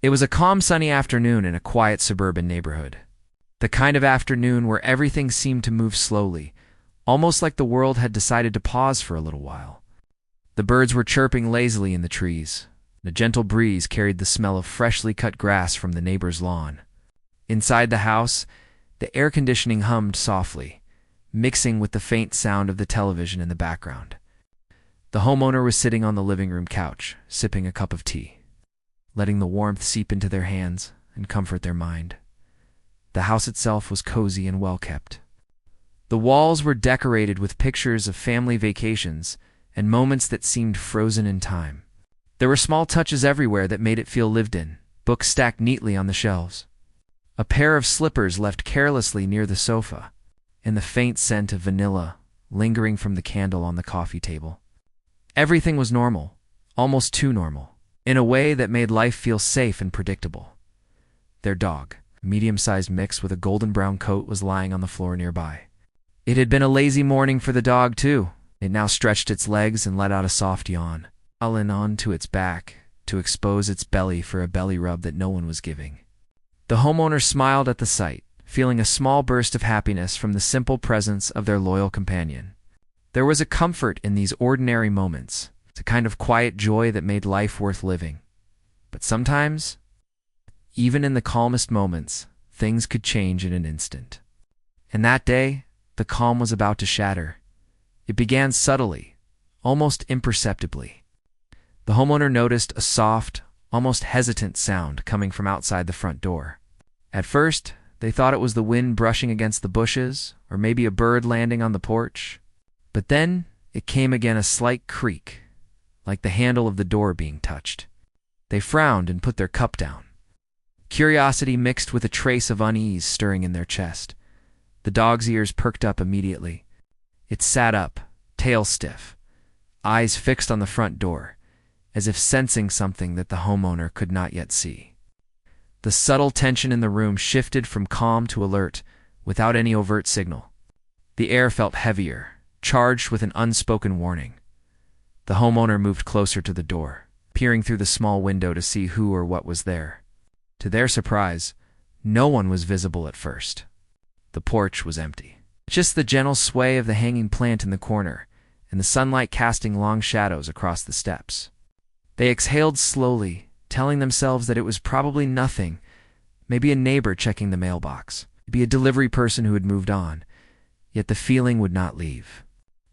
It was a calm, sunny afternoon in a quiet suburban neighborhood. The kind of afternoon where everything seemed to move slowly, almost like the world had decided to pause for a little while. The birds were chirping lazily in the trees. A gentle breeze carried the smell of freshly cut grass from the neighbor's lawn. Inside the house, the air conditioning hummed softly, mixing with the faint sound of the television in the background. The homeowner was sitting on the living room couch, sipping a cup of tea, letting the warmth seep into their hands and comfort their mind. The house itself was cozy and well-kept. The walls were decorated with pictures of family vacations and moments that seemed frozen in time. There were small touches everywhere that made it feel lived in, books stacked neatly on the shelves, a pair of slippers left carelessly near the sofa, and the faint scent of vanilla lingering from the candle on the coffee table. Everything was normal, almost too normal, in a way that made life feel safe and predictable. Their dog, a medium-sized mix with a golden brown coat, was lying on the floor nearby. It had been a lazy morning for the dog, too. It now stretched its legs and let out a soft yawn, crawling onto its back to expose its belly for a belly rub that no one was giving. The homeowner smiled at the sight, feeling a small burst of happiness from the simple presence of their loyal companion. There was a comfort in these ordinary moments, a kind of quiet joy that made life worth living. But sometimes, even in the calmest moments, things could change in an instant. And that day, the calm was about to shatter. It began subtly, almost imperceptibly. The homeowner noticed a soft, almost hesitant sound coming from outside the front door. At first, they thought it was the wind brushing against the bushes, or maybe a bird landing on the porch. But then, it came again, a slight creak, like the handle of the door being touched. They frowned and put their cup down. Curiosity mixed with a trace of unease stirring in their chest. The dog's ears perked up immediately. It sat up, tail stiff, eyes fixed on the front door, as if sensing something that the homeowner could not yet see. The subtle tension in the room shifted from calm to alert, without any overt signal. The air felt heavier, charged with an unspoken warning. The homeowner moved closer to the door, peering through the small window to see who or what was there. To their surprise, no one was visible at first. The porch was empty. Just the gentle sway of the hanging plant in the corner, and the sunlight casting long shadows across the steps. They exhaled slowly, telling themselves that it was probably nothing, maybe a neighbor checking the mailbox, maybe a delivery person who had moved on. Yet the feeling would not leave.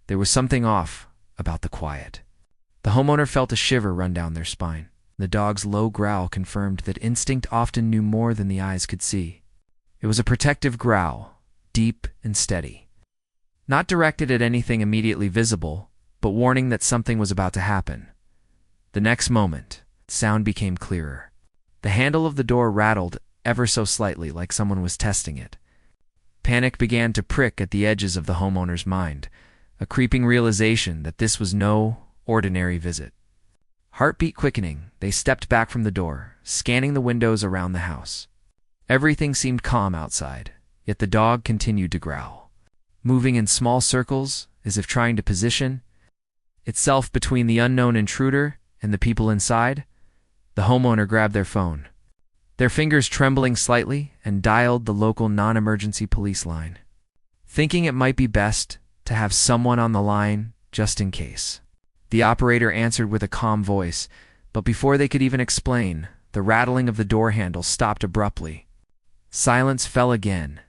There was something off about the quiet. The homeowner felt a shiver run down their spine. The dog's low growl confirmed that instinct often knew more than the eyes could see. It was a protective growl, deep and steady. Not directed at anything immediately visible, but warning that something was about to happen. The next moment, sound became clearer. The handle of the door rattled ever so slightly, like someone was testing it. Panic began to prick at the edges of the homeowner's mind, a creeping realization that this was no ordinary visit. Heartbeat quickening, they stepped back from the door, scanning the windows around the house. Everything seemed calm outside, yet the dog continued to growl, moving in small circles as if trying to position itself between the unknown intruder and the people inside. The homeowner grabbed their phone, their fingers trembling slightly, and dialed the local non-emergency police line, thinking it might be best to have someone on the line just in case. The operator answered with a calm voice, but before they could even explain, the rattling of the door handle stopped abruptly. Silence fell again,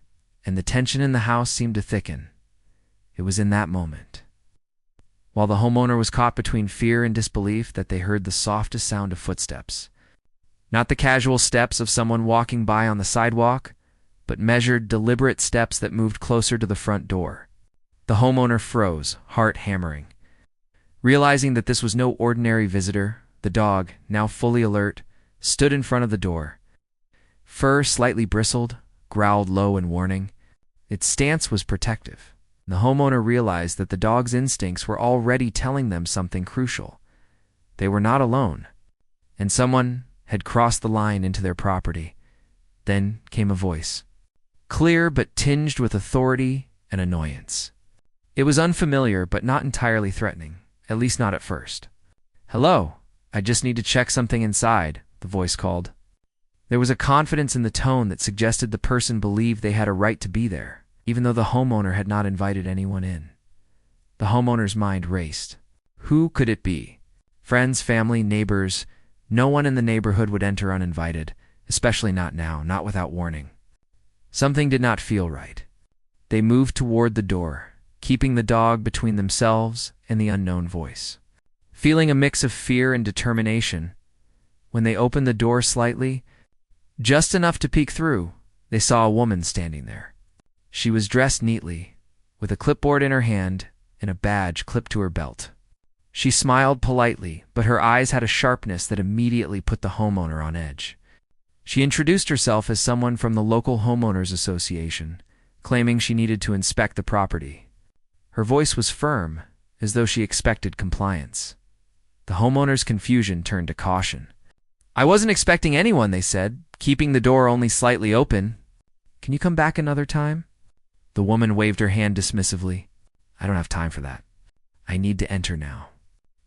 and the tension in the house seemed to thicken. It was in that moment, while the homeowner was caught between fear and disbelief, that they heard the softest sound of footsteps. Not the casual steps of someone walking by on the sidewalk, but measured, deliberate steps that moved closer to the front door. The homeowner froze, heart hammering. Realizing that this was no ordinary visitor, the dog, now fully alert, stood in front of the door. Fur slightly bristled, growled low in warning. Its stance was protective. The homeowner realized that the dog's instincts were already telling them something crucial. They were not alone, and someone had crossed the line into their property. Then came a voice, clear but tinged with authority and annoyance. It was unfamiliar but not entirely threatening, at least not at first. "Hello, I just need to check something inside," the voice called. There was a confidence in the tone that suggested the person believed they had a right to be there, even though the homeowner had not invited anyone in. The homeowner's mind raced. Who could it be? Friends, family, neighbors. No one in the neighborhood would enter uninvited, especially not now, not without warning. Something did not feel right. They moved toward the door, keeping the dog between themselves and the unknown voice. Feeling a mix of fear and determination, when they opened the door slightly, just enough to peek through, they saw a woman standing there. She was dressed neatly, with a clipboard in her hand and a badge clipped to her belt. She smiled politely, but her eyes had a sharpness that immediately put the homeowner on edge. She introduced herself as someone from the local homeowners association, claiming she needed to inspect the property. Her voice was firm, as though she expected compliance. The homeowner's confusion turned to caution. "I wasn't expecting anyone," they said, keeping the door only slightly open. "Can you come back another time?" The woman waved her hand dismissively. "I don't have time for that. I need to enter now.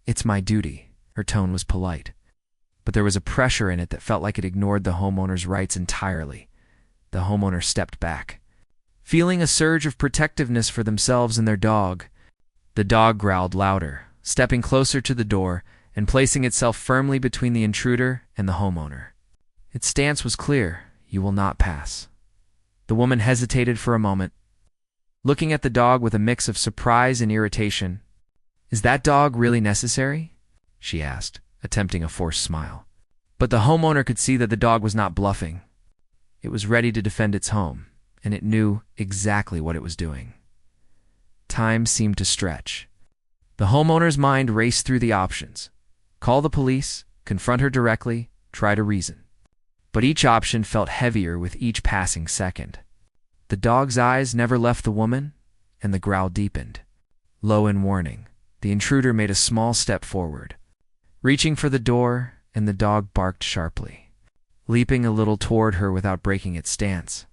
It's my duty." Her tone was polite, but there was a pressure in it that felt like it ignored the homeowner's rights entirely. The homeowner stepped back, feeling a surge of protectiveness for themselves and their dog. The dog growled louder, stepping closer to the door and placing itself firmly between the intruder and the homeowner. Its stance was clear: you will not pass. The woman hesitated for a moment, looking at the dog with a mix of surprise and irritation. "Is that dog really necessary?" she asked, attempting a forced smile. But the homeowner could see that the dog was not bluffing. It was ready to defend its home, and it knew exactly what it was doing. Time seemed to stretch. The homeowner's mind raced through the options: call the police, confront her directly, try to reason. But each option felt heavier with each passing second. The dog's eyes never left the woman, and the growl deepened. Low in warning, the intruder made a small step forward, reaching for the door, and the dog barked sharply, leaping a little toward her without breaking its stance.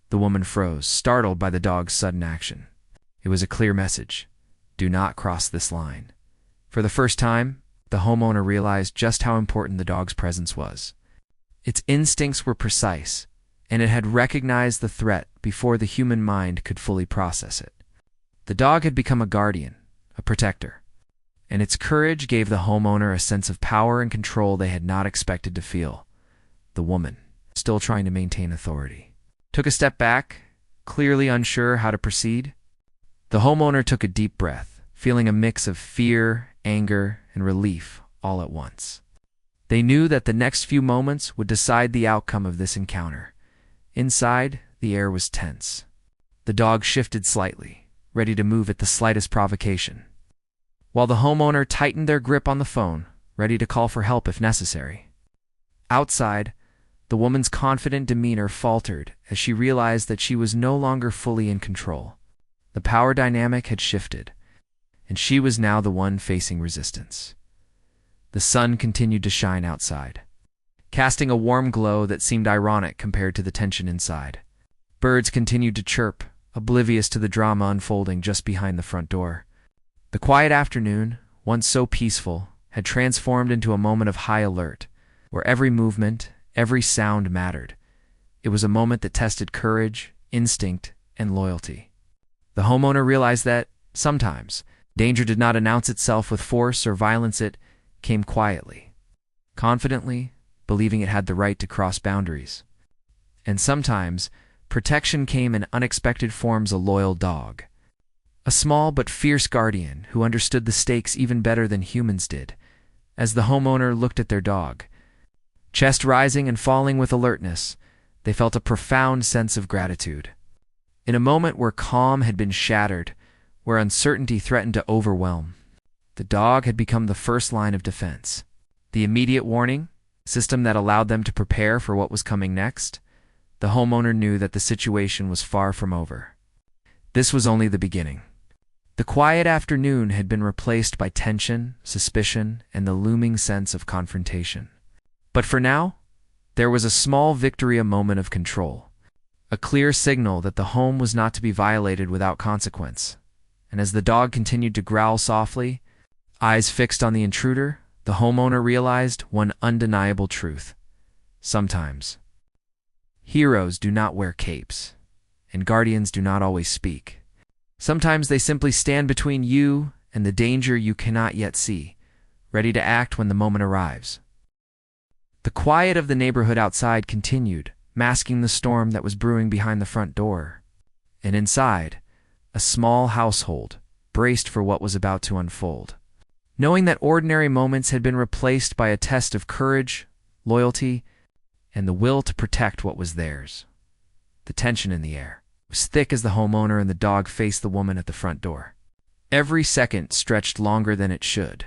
The woman froze, startled by the dog's sudden action. It was a clear message: do not cross this line. For the first time, the homeowner realized just how important the dog's presence was. Its instincts were precise, and it had recognized the threat before the human mind could fully process it. The dog had become a guardian, a protector, and its courage gave the homeowner a sense of power and control they had not expected to feel. The woman, still trying to maintain authority, took a step back, clearly unsure how to proceed. The homeowner took a deep breath, feeling a mix of fear, anger, and relief all at once. They knew that the next few moments would decide the outcome of this encounter. Inside, the air was tense. The dog shifted slightly, ready to move at the slightest provocation, while the homeowner tightened their grip on the phone, ready to call for help if necessary. Outside, the woman's confident demeanor faltered as she realized that she was no longer fully in control. The power dynamic had shifted, and she was now the one facing resistance. The sun continued to shine outside, casting a warm glow that seemed ironic compared to the tension inside. Birds continued to chirp, oblivious to the drama unfolding just behind the front door. The quiet afternoon, once so peaceful, had transformed into a moment of high alert, where every movement, every sound mattered. It was a moment that tested courage, instinct, and loyalty. The homeowner realized that, sometimes, danger did not announce itself with force or violence. It came quietly, confidently, believing it had the right to cross boundaries. And sometimes, protection came in unexpected forms: a loyal dog, a small but fierce guardian who understood the stakes even better than humans did. As the homeowner looked at their dog, chest rising and falling with alertness, they felt a profound sense of gratitude. In a moment where calm had been shattered, where uncertainty threatened to overwhelm, the dog had become the first line of defense. The immediate warning system that allowed them to prepare for what was coming next. The homeowner knew that the situation was far from over. This was only the beginning. The quiet afternoon had been replaced by tension, suspicion, and the looming sense of confrontation. But for now, there was a small victory, a moment of control, a clear signal that the home was not to be violated without consequence. And as the dog continued to growl softly, eyes fixed on the intruder, the homeowner realized one undeniable truth: sometimes, Heroes do not wear capes, and guardians do not always speak. Sometimes they simply stand between you and the danger you cannot yet see, ready to act when the moment arrives. The quiet of the neighborhood outside continued, masking the storm that was brewing behind the front door. And inside, a small household braced for what was about to unfold. Knowing that ordinary moments had been replaced by a test of courage, loyalty, and the will to protect what was theirs. The tension in the air was thick as the homeowner and the dog faced the woman at the front door. Every second stretched longer than it should,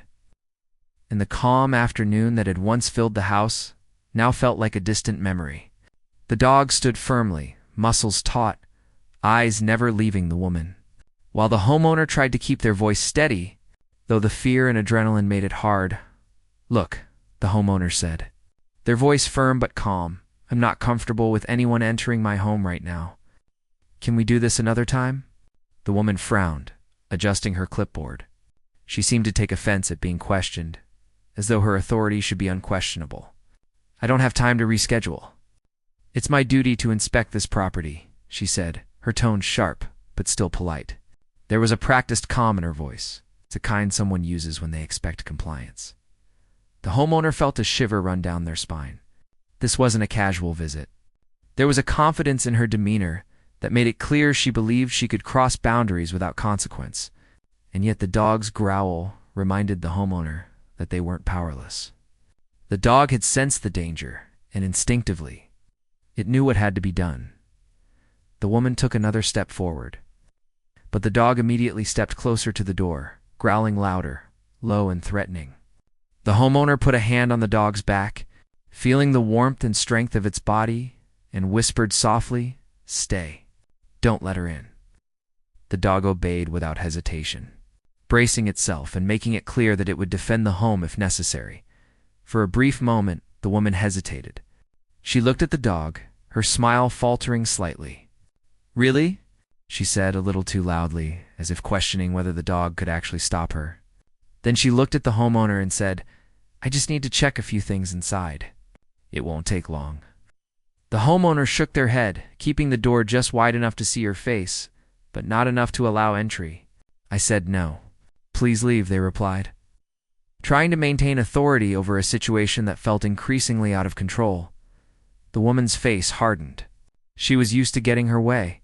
and the calm afternoon that had once filled the house now felt like a distant memory. The dog stood firmly, muscles taut, eyes never leaving the woman, while the homeowner tried to keep their voice steady, though the fear and adrenaline made it hard. "Look," the homeowner said, their voice firm but calm, "I'm not comfortable with anyone entering my home right now. Can we do this another time?" The woman frowned, adjusting her clipboard. She seemed to take offense at being questioned, as though her authority should be unquestionable. "I don't have time to reschedule. It's my duty to inspect this property," she said, her tone sharp but still polite. There was a practiced calm in her voice, the kind someone uses when they expect compliance. The homeowner felt a shiver run down their spine. This wasn't a casual visit. There was a confidence in her demeanor that made it clear she believed she could cross boundaries without consequence, and yet the dog's growl reminded the homeowner that they weren't powerless. The dog had sensed the danger, and instinctively, it knew what had to be done. The woman took another step forward, but the dog immediately stepped closer to the door, growling louder, low and threatening. The homeowner put a hand on the dog's back, feeling the warmth and strength of its body, and whispered softly, "Stay. Don't let her in." The dog obeyed without hesitation, bracing itself and making it clear that it would defend the home if necessary. For a brief moment, the woman hesitated. She looked at the dog, her smile faltering slightly. "Really?" she said a little too loudly, as if questioning whether the dog could actually stop her. Then she looked at the homeowner and said, "I just need to check a few things inside. It won't take long." The homeowner shook their head, keeping the door just wide enough to see her face, but not enough to allow entry. "I said no. Please leave," they replied, trying to maintain authority over a situation that felt increasingly out of control. The woman's face hardened. She was used to getting her way.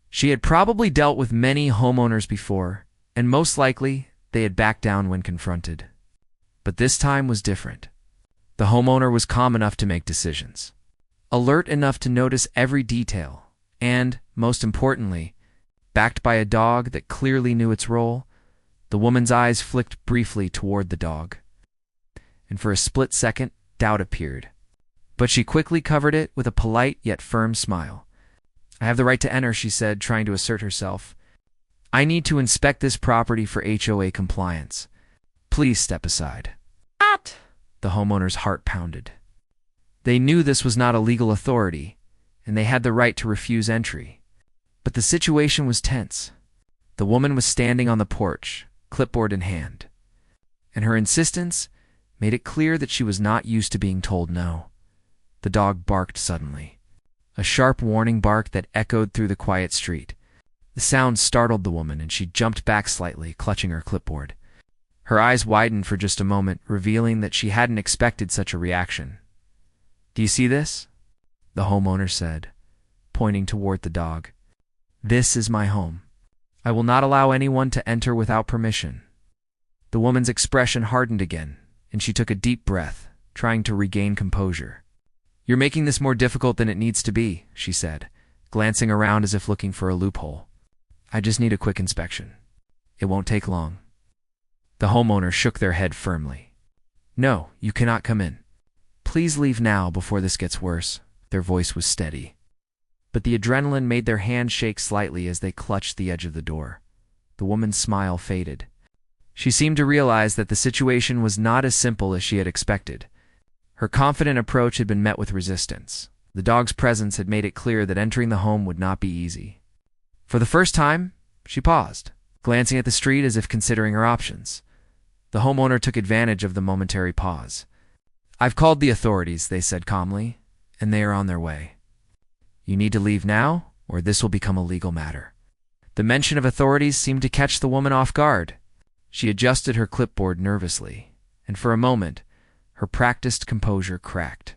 She had probably dealt with many homeowners before, and most likely they had backed down when confronted. But this time was different. The homeowner was calm enough to make decisions, alert enough to notice every detail, and, most importantly, backed by a dog that clearly knew its role. The woman's eyes flicked briefly toward the dog, and for a split second, doubt appeared. But she quickly covered it with a polite yet firm smile. "I have the right to enter," she said, trying to assert herself. "I need to inspect this property for HOA compliance. Please step aside." "What?" The homeowner's heart pounded. They knew this was not a legal authority, and they had the right to refuse entry. But the situation was tense. The woman was standing on the porch, clipboard in hand, and her insistence made it clear that she was not used to being told no. The dog barked suddenly, a sharp warning bark that echoed through the quiet street. The sound startled the woman, and she jumped back slightly, clutching her clipboard. Her eyes widened for just a moment, revealing that she hadn't expected such a reaction. "Do you see this?" the homeowner said, pointing toward the dog. "This is my home. I will not allow anyone to enter without permission." The woman's expression hardened again, and she took a deep breath, trying to regain composure. "You're making this more difficult than it needs to be," she said, glancing around as if looking for a loophole. "I just need a quick inspection. It won't take long." The homeowner shook their head firmly. "No, you cannot come in. Please leave now before this gets worse." Their voice was steady, but the adrenaline made their hands shake slightly as they clutched the edge of the door. The woman's smile faded. She seemed to realize that the situation was not as simple as she had expected. Her confident approach had been met with resistance. The dog's presence had made it clear that entering the home would not be easy. For the first time, she paused, glancing at the street as if considering her options. The homeowner took advantage of the momentary pause. "I've called the authorities," they said calmly, "and they are on their way." You need to leave now, or this will become a legal matter." The mention of authorities seemed to catch the woman off guard. She adjusted her clipboard nervously, and for a moment, her practiced composure cracked.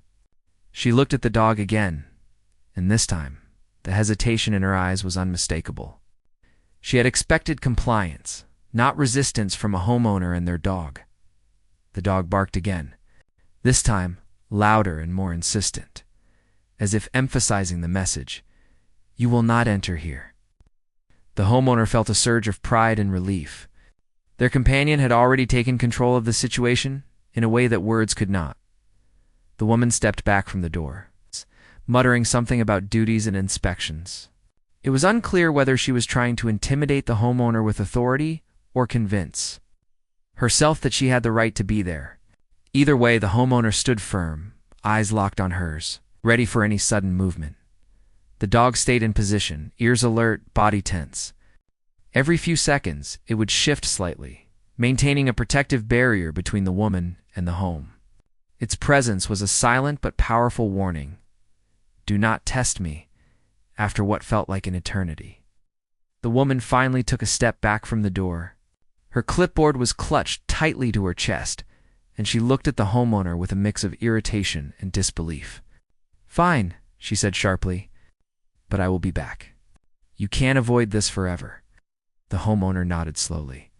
She looked at the dog again, and this time, the hesitation in her eyes was unmistakable. She had expected compliance, not resistance from a homeowner and their dog. The dog barked again, this time louder and more insistent, as if emphasizing the message, "You will not enter here." The homeowner felt a surge of pride and relief. Their companion had already taken control of the situation in a way that words could not. The woman stepped back from the door, muttering something about duties and inspections. It was unclear whether she was trying to intimidate the homeowner with authority or convince herself that she had the right to be there. Either way, the homeowner stood firm, eyes locked on hers, ready for any sudden movement. The dog stayed in position, ears alert, body tense. Every few seconds, it would shift slightly, maintaining a protective barrier between the woman and the home. Its presence was a silent but powerful warning. "Do not test me," after what felt like an eternity. The woman finally took a step back from the door. Her clipboard was clutched tightly to her chest, and she looked at the homeowner with a mix of irritation and disbelief. "Fine," she said sharply, "but I will be back. You can't avoid this forever." The homeowner nodded slowly.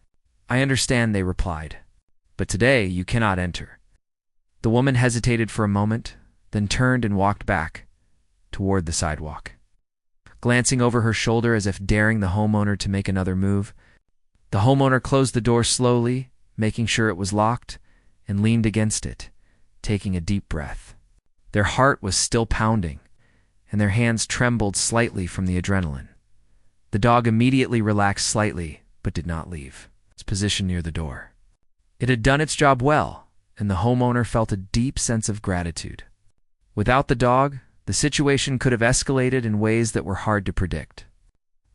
"I understand," they replied, "but today you cannot enter." The woman hesitated for a moment, then turned and walked back toward the sidewalk. Glancing over her shoulder as if daring the homeowner to make another move, the homeowner closed the door slowly, making sure it was locked, and leaned against it, taking a deep breath. Their heart was still pounding, and their hands trembled slightly from the adrenaline. The dog immediately relaxed slightly, but did not leave its position near the door. It had done its job well, and the homeowner felt a deep sense of gratitude. Without the dog, the situation could have escalated in ways that were hard to predict.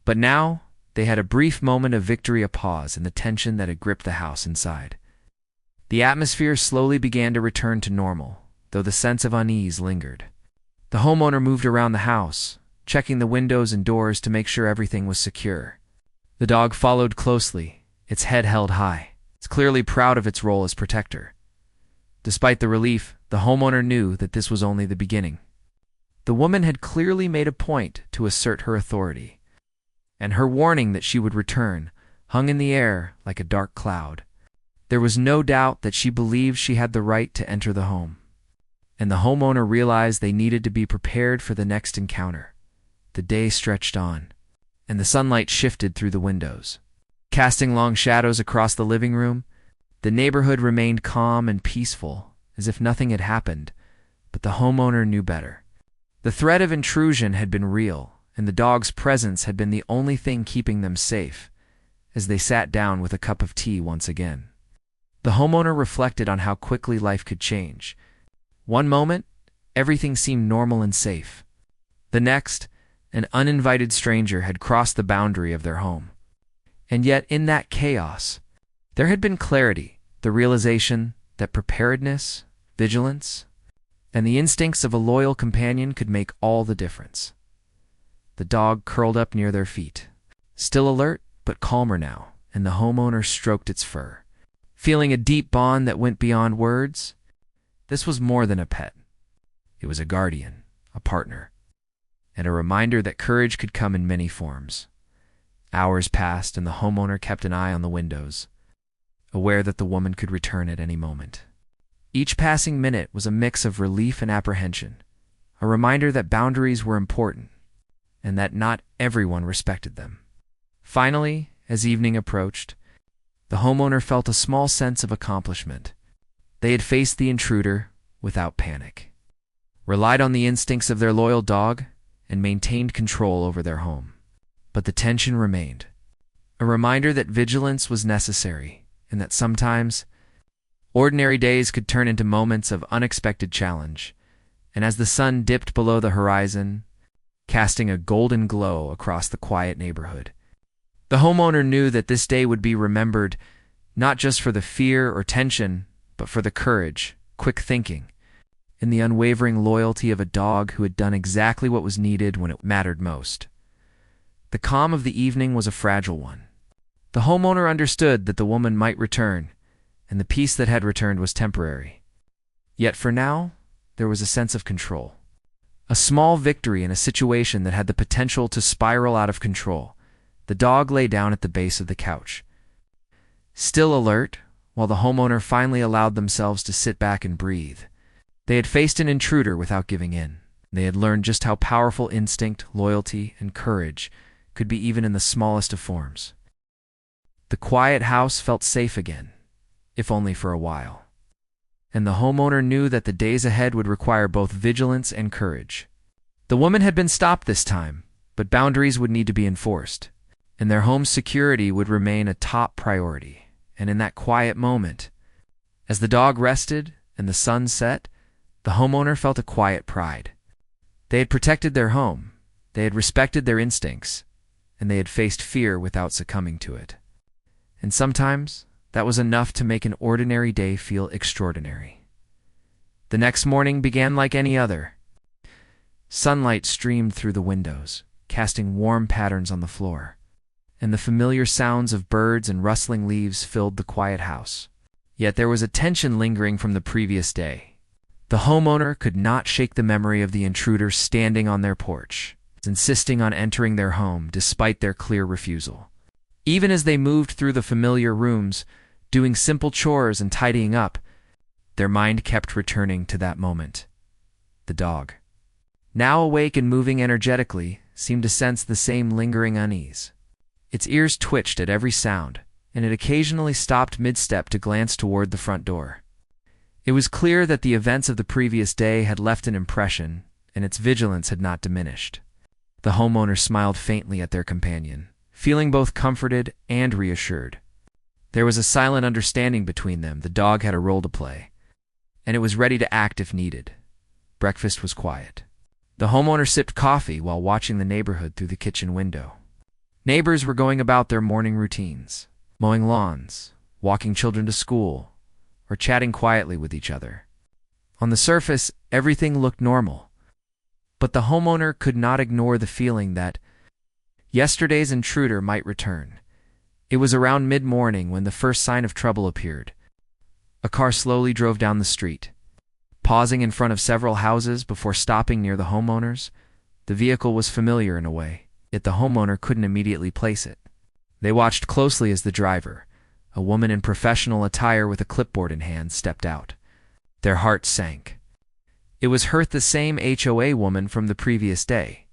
But now, they had a brief moment of victory, a pause in the tension that had gripped the house inside. The atmosphere slowly began to return to normal, though the sense of unease lingered. The homeowner moved around the house, checking the windows and doors to make sure everything was secure. The dog followed closely, its head held high. It's clearly proud of its role as protector. Despite the relief, the homeowner knew that this was only the beginning. The woman had clearly made a point to assert her authority, and her warning that she would return hung in the air like a dark cloud. There was no doubt that she believed she had the right to enter the home, and the homeowner realized they needed to be prepared for the next encounter. The day stretched on, and the sunlight shifted through the windows, casting long shadows across the living room. The neighborhood remained calm and peaceful, as if nothing had happened, but the homeowner knew better. The threat of intrusion had been real, and the dog's presence had been the only thing keeping them safe, as they sat down with a cup of tea once again. The homeowner reflected on how quickly life could change. One moment, everything seemed normal and safe. The next, an uninvited stranger had crossed the boundary of their home. And yet, in that chaos, there had been clarity, the realization that preparedness, vigilance, and the instincts of a loyal companion could make all the difference. The dog curled up near their feet, still alert but calmer now, and the homeowner stroked its fur, feeling a deep bond that went beyond words. This was more than a pet. It was a guardian, a partner, and a reminder that courage could come in many forms. Hours passed, and the homeowner kept an eye on the windows, aware that the woman could return at any moment. Each passing minute was a mix of relief and apprehension, a reminder that boundaries were important, and that not everyone respected them. Finally, as evening approached, the homeowner felt a small sense of accomplishment. They had faced the intruder without panic, relied on the instincts of their loyal dog, and maintained control over their home. But the tension remained, a reminder that vigilance was necessary, and that sometimes ordinary days could turn into moments of unexpected challenge. And as the sun dipped below the horizon, casting a golden glow across the quiet neighborhood, the homeowner knew that this day would be remembered not just for the fear or tension, but for the courage, quick thinking, in the unwavering loyalty of a dog who had done exactly what was needed when it mattered most. The calm of the evening was a fragile one. The homeowner understood that the woman might return, and the peace that had returned was temporary. Yet for now, there was a sense of control. A small victory in a situation that had the potential to spiral out of control. The dog lay down at the base of the couch. Still alert, while the homeowner finally allowed themselves to sit back and breathe. They had faced an intruder without giving in. They had learned just how powerful instinct, loyalty, and courage could be even in the smallest of forms. The quiet house felt safe again, if only for a while. And the homeowner knew that the days ahead would require both vigilance and courage. The woman had been stopped this time, but boundaries would need to be enforced, and their home's security would remain a top priority. And in that quiet moment, as the dog rested and the sun set, the homeowner felt a quiet pride. They had protected their home, they had respected their instincts, and they had faced fear without succumbing to it. And sometimes, that was enough to make an ordinary day feel extraordinary. The next morning began like any other. Sunlight streamed through the windows, casting warm patterns on the floor, and the familiar sounds of birds and rustling leaves filled the quiet house. Yet there was a tension lingering from the previous day. The homeowner could not shake the memory of the intruder standing on their porch, insisting on entering their home despite their clear refusal. Even as they moved through the familiar rooms, doing simple chores and tidying up, their mind kept returning to that moment. The dog, now awake and moving energetically, seemed to sense the same lingering unease. Its ears twitched at every sound, and it occasionally stopped mid-step to glance toward the front door. It was clear that the events of the previous day had left an impression, and its vigilance had not diminished. The homeowner smiled faintly at their companion, feeling both comforted and reassured. There was a silent understanding between them. The dog had a role to play, and it was ready to act if needed. Breakfast was quiet. The homeowner sipped coffee while watching the neighborhood through the kitchen window. Neighbors were going about their morning routines, mowing lawns, walking children to school, or chatting quietly with each other. On the surface, everything looked normal, but the homeowner could not ignore the feeling that yesterday's intruder might return. It was around mid-morning when the first sign of trouble appeared. A car slowly drove down the street, pausing in front of several houses before stopping near the homeowners. The vehicle was familiar in a way, yet the homeowner couldn't immediately place it. They watched closely as the driver, a woman in professional attire with a clipboard in hand, stepped out. Their hearts sank. It was her, the same HOA woman from the previous day.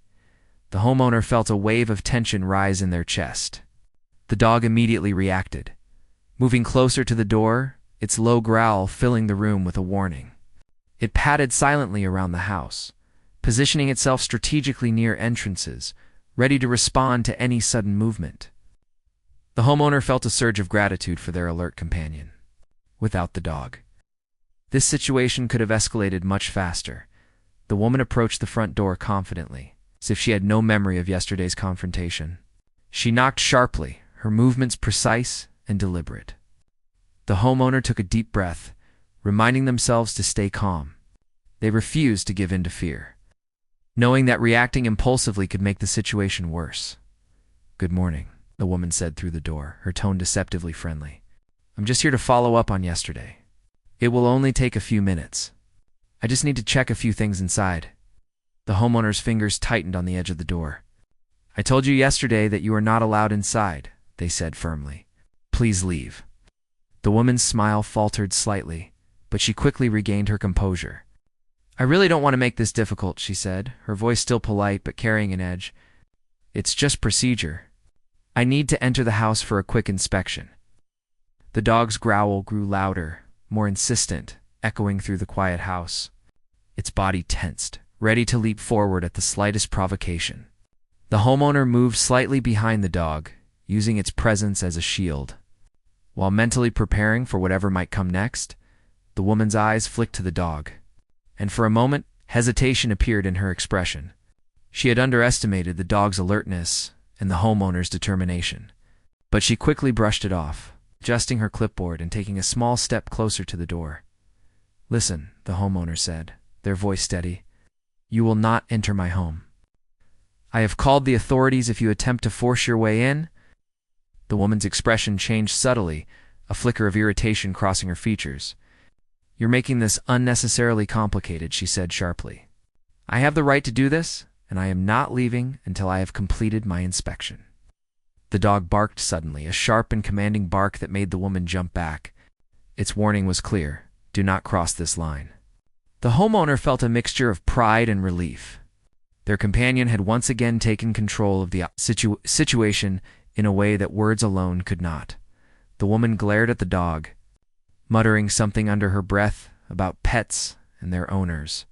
The homeowner felt a wave of tension rise in their chest. The dog immediately reacted, moving closer to the door, its low growl filling the room with a warning. It padded silently around the house, positioning itself strategically near entrances, ready to respond to any sudden movement. The homeowner felt a surge of gratitude for their alert companion. Without the dog, this situation could have escalated much faster. The woman approached the front door confidently, as if she had no memory of yesterday's confrontation. She knocked sharply, her movements precise and deliberate. The homeowner took a deep breath, reminding themselves to stay calm. They refused to give in to fear, knowing that reacting impulsively could make the situation worse. "Good morning," the woman said through the door, her tone deceptively friendly. "I'm just here to follow up on yesterday. It will only take a few minutes. I just need to check a few things inside." The homeowner's fingers tightened on the edge of the door. "I told you yesterday that you are not allowed inside," they said firmly. "Please leave." The woman's smile faltered slightly, but she quickly regained her composure. "I really don't want to make this difficult," she said, her voice still polite but carrying an edge. "It's just procedure. I need to enter the house for a quick inspection." The dog's growl grew louder, more insistent, echoing through the quiet house. Its body tensed, ready to leap forward at the slightest provocation. The homeowner moved slightly behind the dog, using its presence as a shield. While mentally preparing for whatever might come next, the woman's eyes flicked to the dog, and for a moment, hesitation appeared in her expression. She had underestimated the dog's alertness and the homeowner's determination, but she quickly brushed it off, adjusting her clipboard and taking a small step closer to the door. "Listen," the homeowner said, their voice steady. "You will not enter my home. I have called the authorities if you attempt to force your way in." The woman's expression changed subtly, a flicker of irritation crossing her features. "You're making this unnecessarily complicated," she said sharply. "I have the right to do this, and I am not leaving until I have completed my inspection." The dog barked suddenly, a sharp and commanding bark that made the woman jump back. Its warning was clear: do not cross this line. The homeowner felt a mixture of pride and relief. Their companion had once again taken control of the situation in a way that words alone could not. The woman glared at the dog, muttering something under her breath about pets and their owners,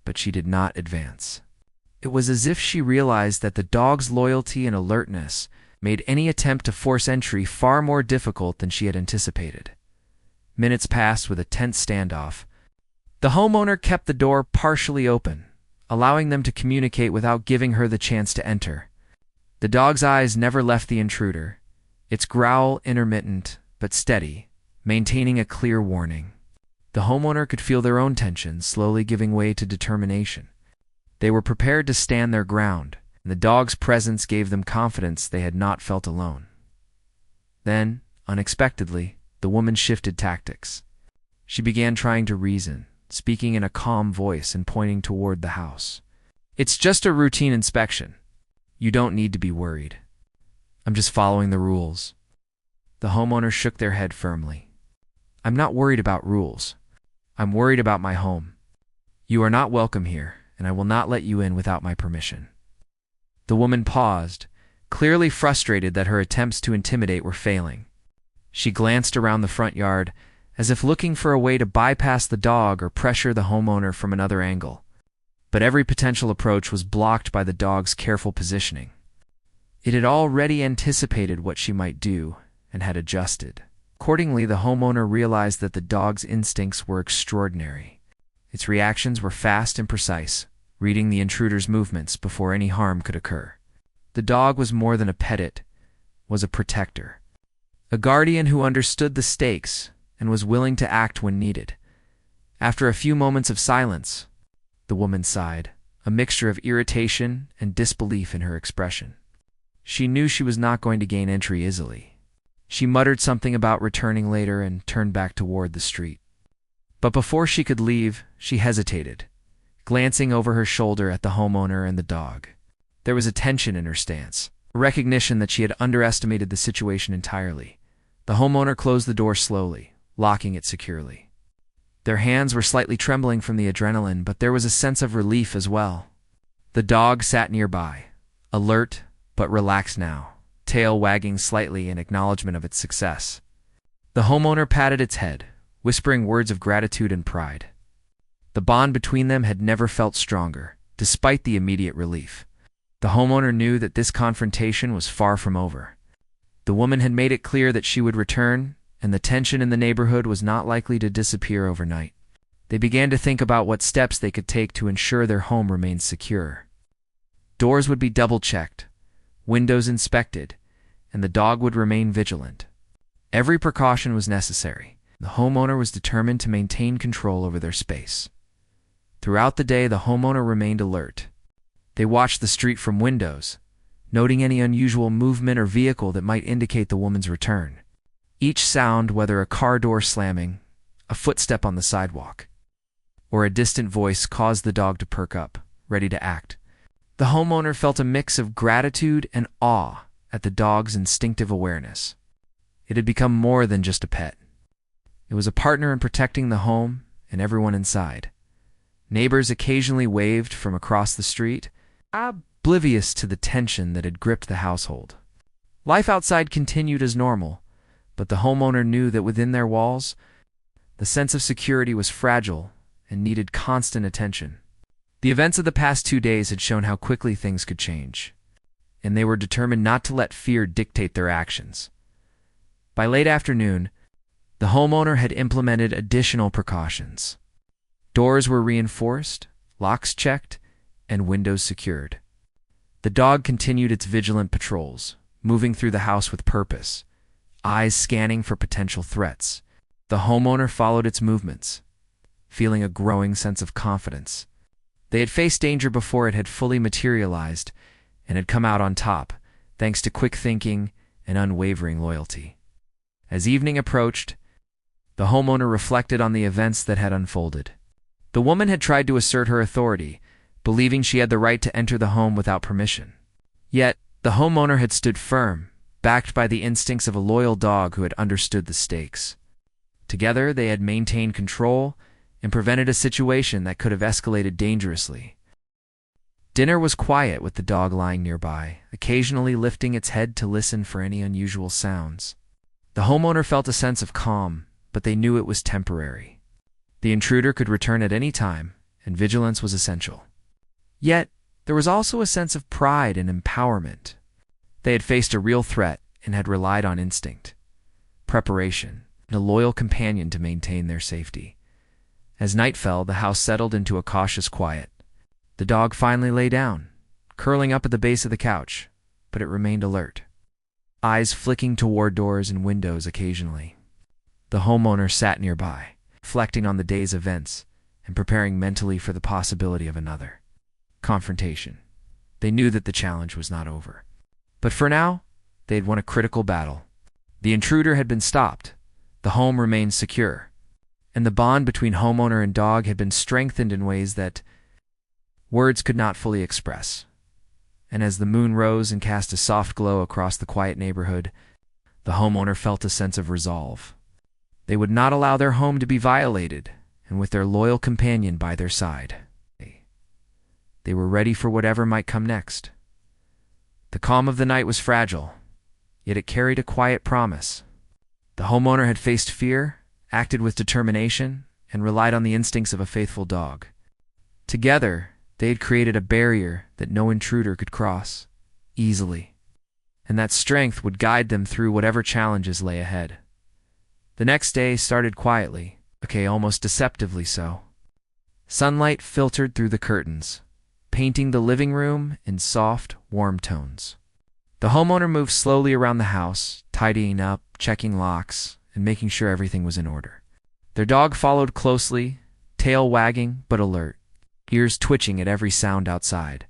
but she did not advance. It was as if she realized that the dog's loyalty and alertness made any attempt to force entry far more difficult than she had anticipated. Minutes passed with a tense standoff. The homeowner kept the door partially open, allowing them to communicate without giving her the chance to enter. The dog's eyes never left the intruder, its growl intermittent but steady, maintaining a clear warning. The homeowner could feel their own tension slowly giving way to determination. They were prepared to stand their ground, and the dog's presence gave them confidence they had not felt alone. Then, unexpectedly, the woman shifted tactics. She began trying to reason, speaking in a calm voice and pointing toward the house. "It's just a routine inspection. You don't need to be worried. I'm just following the rules." The homeowner shook their head firmly. "I'm not worried about rules. I'm worried about my home. You are not welcome here, and I will not let you in without my permission." The woman paused, clearly frustrated that her attempts to intimidate were failing. She glanced around the front yard, as if looking for a way to bypass the dog or pressure the homeowner from another angle. But every potential approach was blocked by the dog's careful positioning. It had already anticipated what she might do and had adjusted. Accordingly, the homeowner realized that the dog's instincts were extraordinary. Its reactions were fast and precise, reading the intruder's movements before any harm could occur. The dog was more than a pet, it was a protector, a guardian who understood the stakes and was willing to act when needed. After a few moments of silence, the woman sighed, a mixture of irritation and disbelief in her expression. She knew she was not going to gain entry easily. She muttered something about returning later and turned back toward the street. But before she could leave, she hesitated, glancing over her shoulder at the homeowner and the dog. There was a tension in her stance, a recognition that she had underestimated the situation entirely. The homeowner closed the door slowly, locking it securely. Their hands were slightly trembling from the adrenaline, but there was a sense of relief as well. The dog sat nearby, alert but relaxed now, tail wagging slightly in acknowledgement of its success. The homeowner patted its head, whispering words of gratitude and pride. The bond between them had never felt stronger, despite the immediate relief. The homeowner knew that this confrontation was far from over. The woman had made it clear that she would return, and the tension in the neighborhood was not likely to disappear overnight. They began to think about what steps they could take to ensure their home remained secure. Doors would be double-checked, windows inspected, and the dog would remain vigilant. Every precaution was necessary. The homeowner was determined to maintain control over their space. Throughout the day, the homeowner remained alert. They watched the street from windows, noting any unusual movement or vehicle that might indicate the woman's return. Each sound, whether a car door slamming, a footstep on the sidewalk, or a distant voice, caused the dog to perk up, ready to act. The homeowner felt a mix of gratitude and awe at the dog's instinctive awareness. It had become more than just a pet. It was a partner in protecting the home and everyone inside. Neighbors occasionally waved from across the street, oblivious to the tension that had gripped the household. Life outside continued as normal, but the homeowner knew that within their walls, the sense of security was fragile and needed constant attention. The events of the past 2 days had shown how quickly things could change, and they were determined not to let fear dictate their actions. By late afternoon, the homeowner had implemented additional precautions. Doors were reinforced, locks checked, and windows secured. The dog continued its vigilant patrols, moving through the house with purpose, eyes scanning for potential threats. The homeowner followed its movements, feeling a growing sense of confidence. They had faced danger before it had fully materialized and had come out on top, thanks to quick thinking and unwavering loyalty. As evening approached, the homeowner reflected on the events that had unfolded. The woman had tried to assert her authority, believing she had the right to enter the home without permission. Yet, the homeowner had stood firm, backed by the instincts of a loyal dog who had understood the stakes. Together, they had maintained control and prevented a situation that could have escalated dangerously. Dinner was quiet, with the dog lying nearby, occasionally lifting its head to listen for any unusual sounds. The homeowner felt a sense of calm, but they knew it was temporary. The intruder could return at any time, and vigilance was essential. Yet, there was also a sense of pride and empowerment. They had faced a real threat and had relied on instinct, preparation, and a loyal companion to maintain their safety. As night fell, the house settled into a cautious quiet. The dog finally lay down, curling up at the base of the couch, but it remained alert, eyes flicking toward doors and windows occasionally. The homeowner sat nearby, reflecting on the day's events and preparing mentally for the possibility of another confrontation. They knew that the challenge was not over. But for now, they had won a critical battle. The intruder had been stopped, the home remained secure, and the bond between homeowner and dog had been strengthened in ways that words could not fully express. And as the moon rose and cast a soft glow across the quiet neighborhood, the homeowner felt a sense of resolve. They would not allow their home to be violated, and with their loyal companion by their side, they were ready for whatever might come next. The calm of the night was fragile, yet it carried a quiet promise. The homeowner had faced fear, acted with determination, and relied on the instincts of a faithful dog. Together, they had created a barrier that no intruder could cross easily, and that strength would guide them through whatever challenges lay ahead. The next day started quietly, almost deceptively so. Sunlight filtered through the curtains, painting the living room in soft, warm tones. The homeowner moved slowly around the house, tidying up, checking locks, and making sure everything was in order. Their dog followed closely, tail wagging but alert, ears twitching at every sound outside.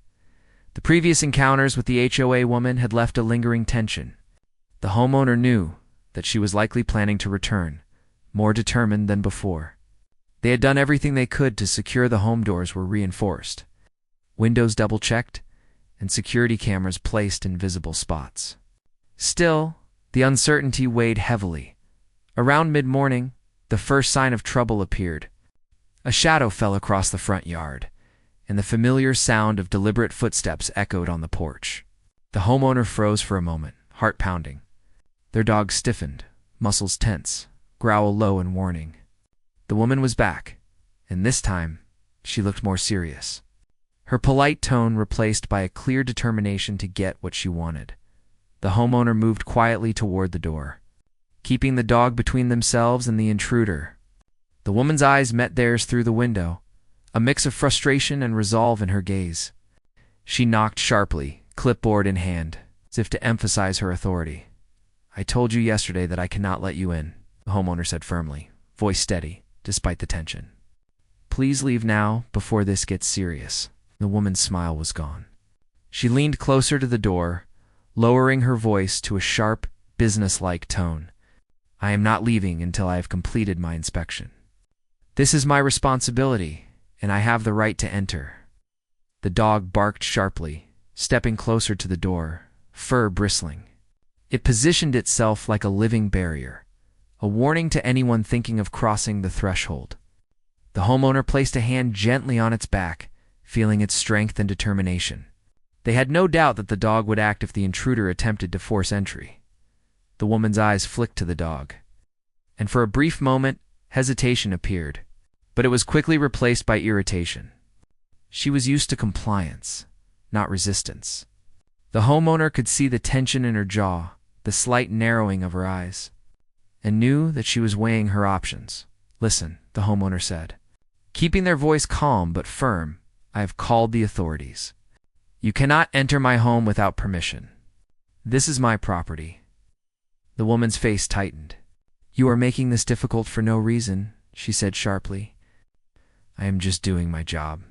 The previous encounters with the HOA woman had left a lingering tension. The homeowner knew that she was likely planning to return, more determined than before. They had done everything they could to secure the home doors were reinforced, windows double-checked, and security cameras placed in visible spots. Still, the uncertainty weighed heavily. Around mid-morning, the first sign of trouble appeared. A shadow fell across the front yard, and the familiar sound of deliberate footsteps echoed on the porch. The homeowner froze for a moment, heart pounding. Their dog stiffened, muscles tense, growl low in warning. The woman was back, and this time, she looked more serious. Her polite tone replaced by a clear determination to get what she wanted. The homeowner moved quietly toward the door, keeping the dog between themselves and the intruder. The woman's eyes met theirs through the window, a mix of frustration and resolve in her gaze. She knocked sharply, clipboard in hand, as if to emphasize her authority. "I told you yesterday that I cannot let you in," the homeowner said firmly, voice steady, despite the tension. "Please leave now, before this gets serious." The woman's smile was gone. She leaned closer to the door, lowering her voice to a sharp, businesslike tone. "I am not leaving until I have completed my inspection. This is my responsibility, and I have the right to enter." The dog barked sharply, stepping closer to the door, fur bristling. It positioned itself like a living barrier, a warning to anyone thinking of crossing the threshold. The homeowner placed a hand gently on its back, feeling its strength and determination. They had no doubt that the dog would act if the intruder attempted to force entry. The woman's eyes flicked to the dog, and for a brief moment, hesitation appeared, but it was quickly replaced by irritation. She was used to compliance, not resistance. The homeowner could see the tension in her jaw, the slight narrowing of her eyes, and knew that she was weighing her options. "Listen," the homeowner said, keeping their voice calm but firm, "I have called the authorities. You cannot enter my home without permission. This is my property." The woman's face tightened. "You are making this difficult for no reason," she said sharply. I am just doing my job.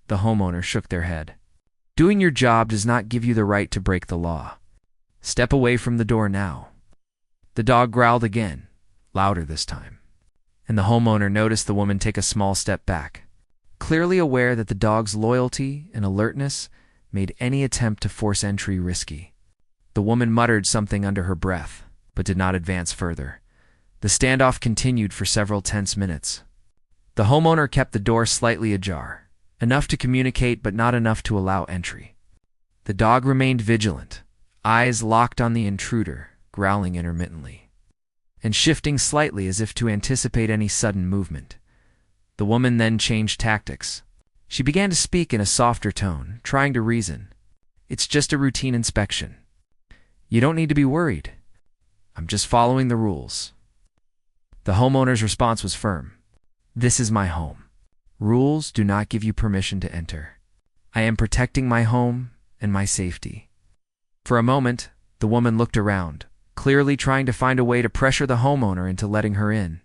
The homeowner shook their head. Doing your job does not give you the right to break the law. Step away from the door now. The dog growled again, louder this time, and the homeowner noticed the woman take a small step back, clearly aware that the dog's loyalty and alertness made any attempt to force entry risky. The woman muttered something under her breath, but did not advance further. The standoff continued for several tense minutes. The homeowner kept the door slightly ajar, enough to communicate but not enough to allow entry. The dog remained vigilant, eyes locked on the intruder, growling intermittently, and shifting slightly as if to anticipate any sudden movement. The woman then changed tactics. She began to speak in a softer tone, trying to reason. It's just a routine inspection. You don't need to be worried. I'm just following the rules. The homeowner's response was firm. This is my home. Rules do not give you permission to enter. I am protecting my home and my safety. For a moment, the woman looked around, clearly trying to find a way to pressure the homeowner into letting her in.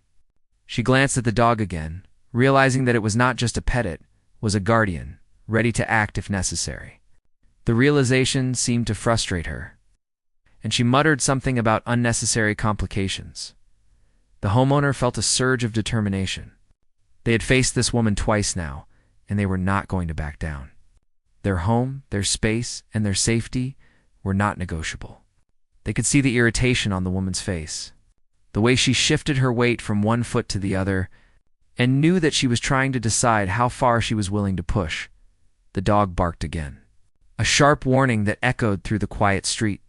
She glanced at the dog again, realizing that it was not just a pet, it was a guardian, ready to act if necessary. The realization seemed to frustrate her, and she muttered something about unnecessary complications. The homeowner felt a surge of determination. They had faced this woman twice now, and they were not going to back down. Their home, their space, and their safety were not negotiable. They could see the irritation on the woman's face, the way she shifted her weight from one foot to the other, and knew that she was trying to decide how far she was willing to push. The dog barked again, a sharp warning that echoed through the quiet street.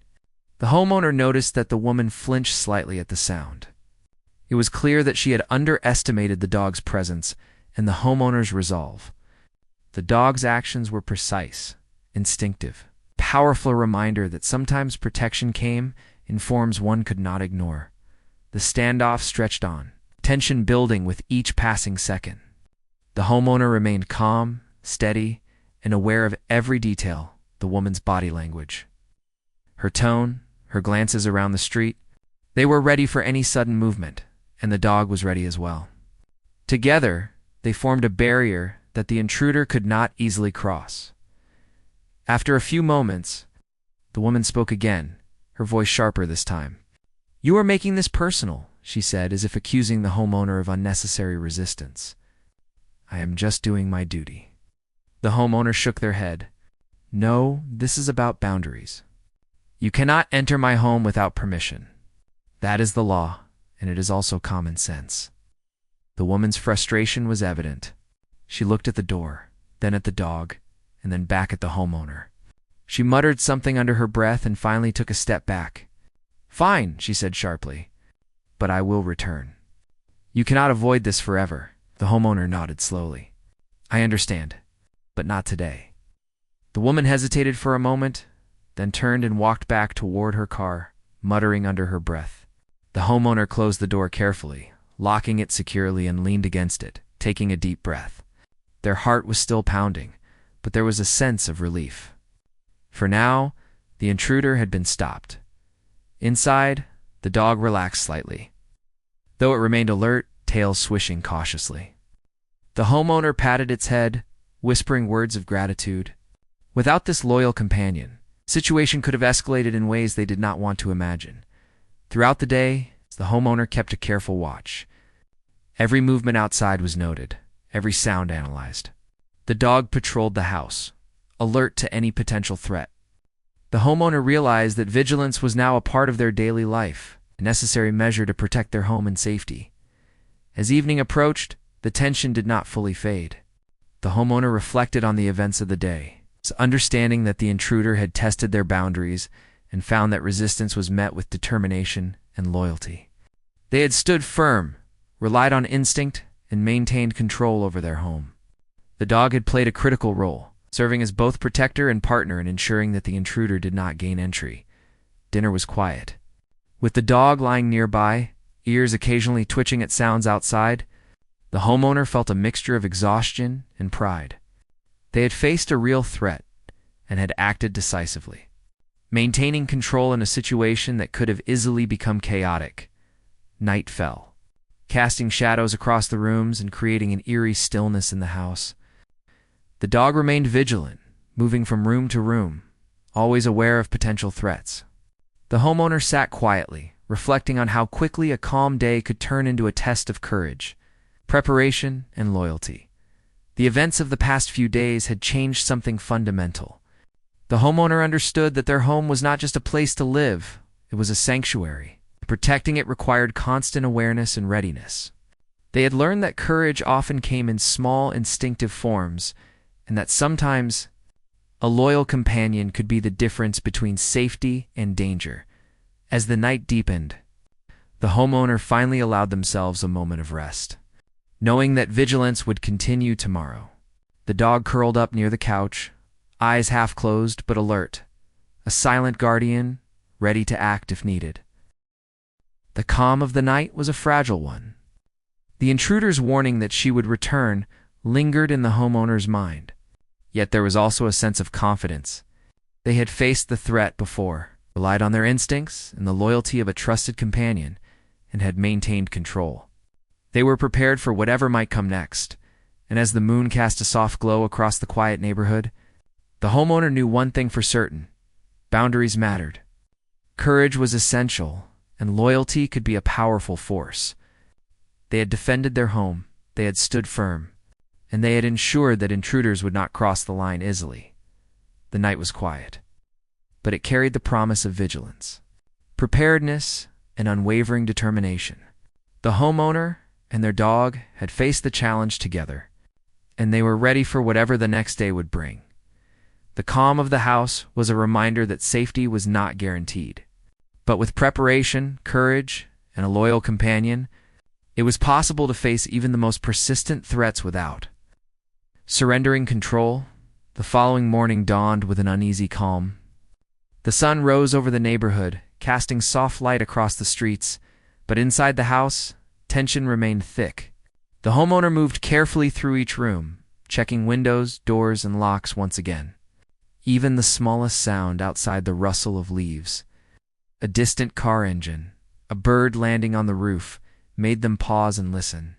The homeowner noticed that the woman flinched slightly at the sound. It was clear that she had underestimated the dog's presence and the homeowner's resolve. The dog's actions were precise, instinctive, powerful reminder that sometimes protection came in forms one could not ignore. The standoff stretched on, tension building with each passing second. The homeowner remained calm, steady, and aware of every detail, the woman's body language, her tone, her glances around the street. They were ready for any sudden movement, and the dog was ready as well. Together, they formed a barrier that the intruder could not easily cross. After a few moments, the woman spoke again, her voice sharper this time. You are making this personal, she said, as if accusing the homeowner of unnecessary resistance. I am just doing my duty. The homeowner shook their head. No, this is about boundaries. You cannot enter my home without permission. That is the law, and it is also common sense. The woman's frustration was evident. She looked at the door, then at the dog, and then back at the homeowner. She muttered something under her breath and finally took a step back. Fine, she said sharply, but I will return. You cannot avoid this forever. The homeowner nodded slowly. I understand, but not today. The woman hesitated for a moment, then turned and walked back toward her car, muttering under her breath. The homeowner closed the door carefully, locking it securely, and leaned against it, taking a deep breath. Their heart was still pounding, but there was a sense of relief. For now, the intruder had been stopped. Inside, the dog relaxed slightly, though it remained alert, tail swishing cautiously. The homeowner patted its head, whispering words of gratitude. Without this loyal companion, the situation could have escalated in ways they did not want to imagine. Throughout the day, the homeowner kept a careful watch. Every movement outside was noted, every sound analyzed. The dog patrolled the house, alert to any potential threat. The homeowner realized that vigilance was now a part of their daily life, a necessary measure to protect their home and safety. As evening approached, the tension did not fully fade. The homeowner reflected on the events of the day, understanding that the intruder had tested their boundaries and found that resistance was met with determination and loyalty. They had stood firm, relied on instinct, and maintained control over their home. The dog had played a critical role, serving as both protector and partner in ensuring that the intruder did not gain entry. Dinner was quiet. With the dog lying nearby, ears occasionally twitching at sounds outside, the homeowner felt a mixture of exhaustion and pride. They had faced a real threat and had acted decisively, maintaining control in a situation that could have easily become chaotic. Night fell, casting shadows across the rooms and creating an eerie stillness in the house. The dog remained vigilant, moving from room to room, always aware of potential threats. The homeowner sat quietly, reflecting on how quickly a calm day could turn into a test of courage, preparation, and loyalty. The events of the past few days had changed something fundamental. The homeowner understood that their home was not just a place to live, it was a sanctuary. Protecting it required constant awareness and readiness. They had learned that courage often came in small, instinctive forms, and that sometimes a loyal companion could be the difference between safety and danger. As the night deepened, the homeowner finally allowed themselves a moment of rest, knowing that vigilance would continue tomorrow. The dog curled up near the couch, eyes half closed but alert, a silent guardian, ready to act if needed. The calm of the night was a fragile one. The intruder's warning that she would return lingered in the homeowner's mind. Yet there was also a sense of confidence. They had faced the threat before, relied on their instincts and the loyalty of a trusted companion, and had maintained control. They were prepared for whatever might come next, and as the moon cast a soft glow across the quiet neighborhood, the homeowner knew one thing for certain: boundaries mattered. Courage was essential, and loyalty could be a powerful force. They had defended their home, they had stood firm, and they had ensured that intruders would not cross the line easily. The night was quiet, but it carried the promise of vigilance, preparedness, and unwavering determination. The homeowner and their dog had faced the challenge together, and they were ready for whatever the next day would bring. The calm of the house was a reminder that safety was not guaranteed. But with preparation, courage, and a loyal companion, it was possible to face even the most persistent threats without. Surrendering control, the following morning dawned with an uneasy calm. The sun rose over the neighborhood, casting soft light across the streets, but inside the house, tension remained thick. The homeowner moved carefully through each room, checking windows, doors, and locks once again. Even the smallest sound outside the rustle of leaves, a distant car engine, a bird landing on the roof, made them pause and listen.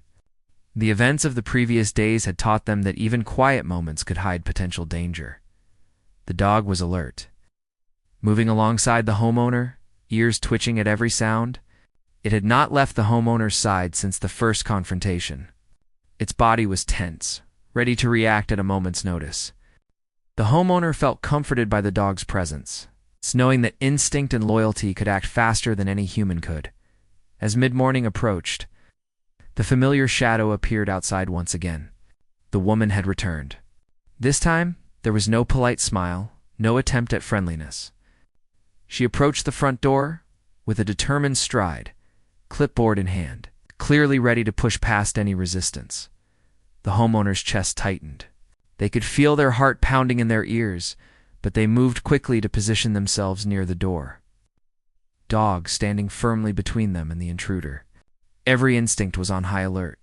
The events of the previous days had taught them that even quiet moments could hide potential danger. The dog was alert, moving alongside the homeowner, ears twitching at every sound. It had not left the homeowner's side since the first confrontation. Its body was tense, ready to react at a moment's notice. The homeowner felt comforted by the dog's presence, knowing that instinct and loyalty could act faster than any human could. As mid-morning approached, the familiar shadow appeared outside once again. The woman had returned. This time, there was no polite smile, no attempt at friendliness. She approached the front door with a determined stride, clipboard in hand, clearly ready to push past any resistance. The homeowner's chest tightened. They could feel their heart pounding in their ears, but they moved quickly to position themselves near the door. Dog standing firmly between them and the intruder. Every instinct was on high alert.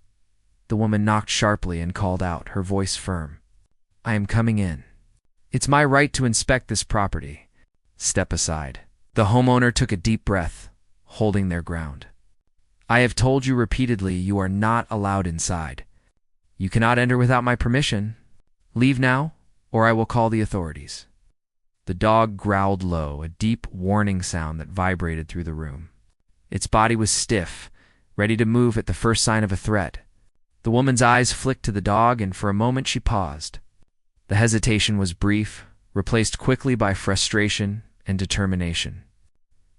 The woman knocked sharply and called out, her voice firm. "I am coming in. It's my right to inspect this property. Step aside." The homeowner took a deep breath, holding their ground. "I have told you repeatedly you are not allowed inside. You cannot enter without my permission. Leave now, or I will call the authorities." The dog growled low, a deep warning sound that vibrated through the room. Its body was stiff, ready to move at the first sign of a threat. The woman's eyes flicked to the dog, and for a moment she paused. The hesitation was brief, replaced quickly by frustration and determination.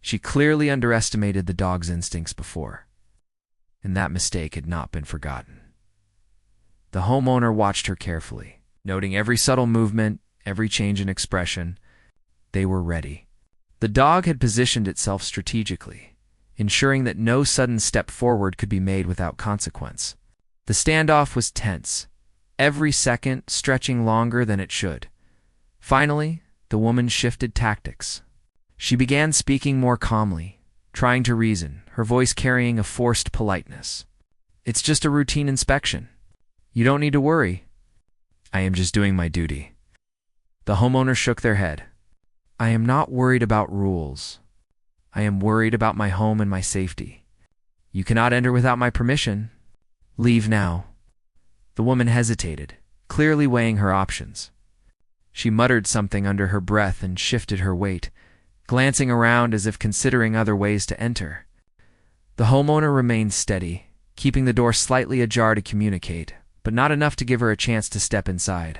She clearly underestimated the dog's instincts before, and that mistake had not been forgotten. The homeowner watched her carefully, noting every subtle movement, every change in expression. They were ready. The dog had positioned itself strategically, ensuring that no sudden step forward could be made without consequence. The standoff was tense, every second stretching longer than it should. Finally, the woman shifted tactics. She began speaking more calmly, trying to reason, her voice carrying a forced politeness. "It's just a routine inspection. You don't need to worry. I am just doing my duty." The homeowner shook their head. "I am not worried about rules. I am worried about my home and my safety. You cannot enter without my permission. Leave now." The woman hesitated, clearly weighing her options. She muttered something under her breath and shifted her weight, glancing around as if considering other ways to enter. The homeowner remained steady, keeping the door slightly ajar to communicate, but not enough to give her a chance to step inside.